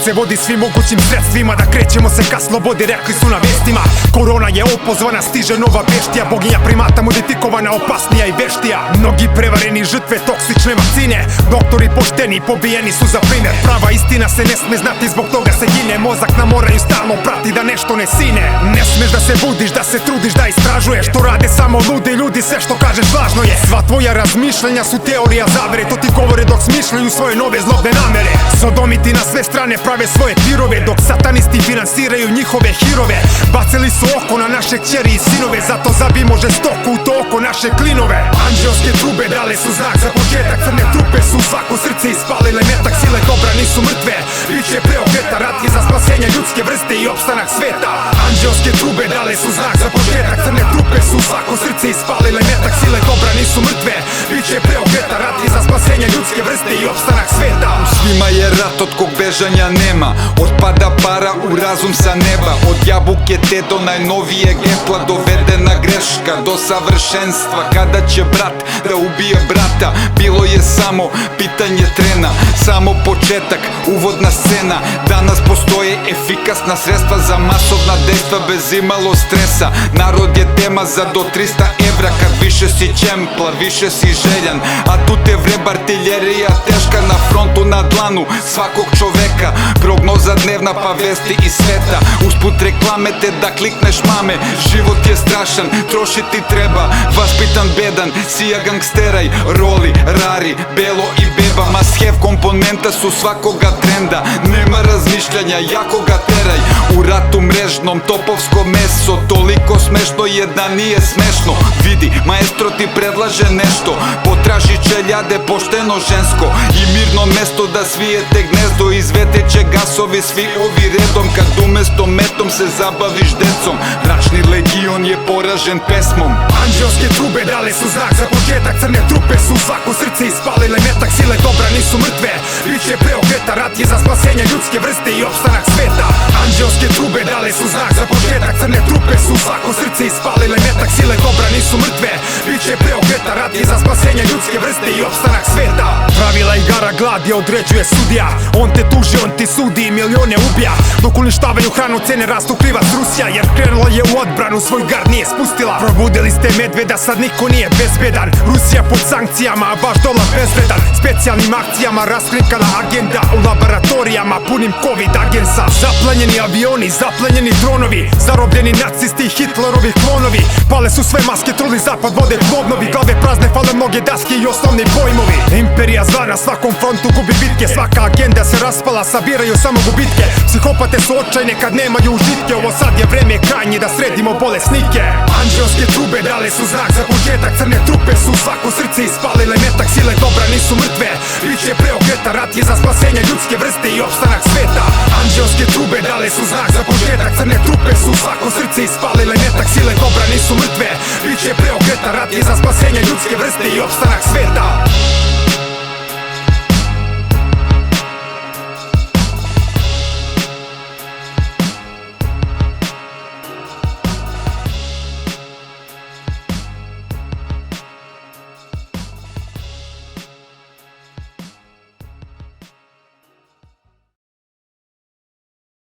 se vodi svim mogućim sredstvima da krećemo se ka slobodi, rekli su na vestima. Korona je opozvana, stiže nova beštija, boginja primata modifikovana, opasnija i veštija. Mnogi prevareni, žrtve toksične vakcine, doktori pošteni, pobijeni su za primjer. Prava istina se ne sme znati, zbog toga se gine. Mozak nam moraju stalno prati da nešto ne sine. Ne smeš da se budiš, da se trudiš, da istražuješ. To rade samo ludi ljudi, sve što kažeš važno je. Sva tvoja razmišljanja su teorija zavere, to ti govore dok smišljaju svoje nove zlobne namere. Sodomiti na sve strane prave svoje tirove, dok satanisti finansiraju njihove hirove. Bacili su oko na naše kćeri i sinove, zato zabimo žestoko u to oko naše klinove. Anđelske trube dale su znak za početak, crne trupe su svako srce ispalile metak. Sile dobra nisu mrtve, biće preokreta, rat je za spasenje ljudske vrste i opstanak sveta. Anđelske trube dale su znak za početak, crne trupe su svako srce ispalile metak. Sile dobra nisu mrtve, biće preokreta, rat je za spasenje ljudske vrste i opstanak sveta. Svima je rat od kog bežanja nema, otpada para u razum sa neba. Od jabuke te do najnovijeg epla, dovedena greška do savršenstva. Kada će brat da ubije brata, bilo je samo pitanje trena, samo početak, uvodna scena. Danas postoje efikasna sredstva za masovna dejstva bez imalo stresa. Narod je tema za do 300 evra, kad više si ćempla, više si željan, a tu te vreba artiljerija teška na frontu, na dlanu svakog čoveka. Prognoza dnevna pa vesti iz sveta, usput reklame te da klikneš mame. Život je strašan, trošiti treba, vaspitan bedan, sija gangsteraj, roli, rari, belo i beba. Must have komponenta su svakoga trenda, nema razmišljanja, jako ga teraj. U ratu mrežnom, topovsko meso, toliko smešno je da nije smešno. Vidi, maestro ti predlaže nešto, potraži čeljade, pošteno žensko i mirno mesto da svijete gnezdo. Izveteće gasovi svi ovi redom, kad umesto metom se zabaviš decom. Bračni legion je poražen pesmom. Anđelske trube dale su znak za početak, crne trupe su svako srce ispalile metak. Sile dobra nisu mrtve, biće preokreta, rat je za spasenje ljudske vrste i opstanak sveta. Anđelske trube dale su znak za početak, crne trupe su svako srce ispalile metak. Sile dobra nisu mrtve, biće preokreta, rat je za spasenje ljudske vrste i opstanak sveta. Pravila igara glad je određuje sudija, on te tuži, on ti sudi i milione ubija. Dok uništavaju hranu, cene rastu, krivac Rusija, jer krenula je u odbranu, svoj gard nije spustila. Probudili ste medveda, sad niko nije bezbedan. Rusija pod sankcijama, a baš dolar bezvredan. Specijalnim akcijama raskrinkana agenda, u laboratorijama punim covid agensa. Zaplenjeni avioni, zaplenjeni dronovi, zarobljeni nacisti, Hitlerovi klonovi. Pale su sve maske, truli zapad, vode plodnovi. Glave prazne, fale mnoge daske i osnovni pojmovi. Imperija zla na svakom frontu gubi bitke, svaka agenda se raspala, sabiraju samo gubitke. Psihopate su očajne kad nemaju užitke, ovo sad je vreme krajnje da sredimo bolesnike. Anđelske trube dale su znak za početak, crne trupe su svako srce ispalile metak. Sile dobra nisu mrtve, biće preokreta, rat je za spasenje ljudske vrste i opstanak sveta. Anđelske trube dale su znak za početak, crne trupe su svako srce ispalile metak. Sile dobra nisu mrtve, biće preokreta, rat je za spasenje ljudske vrste i opstanak sveta.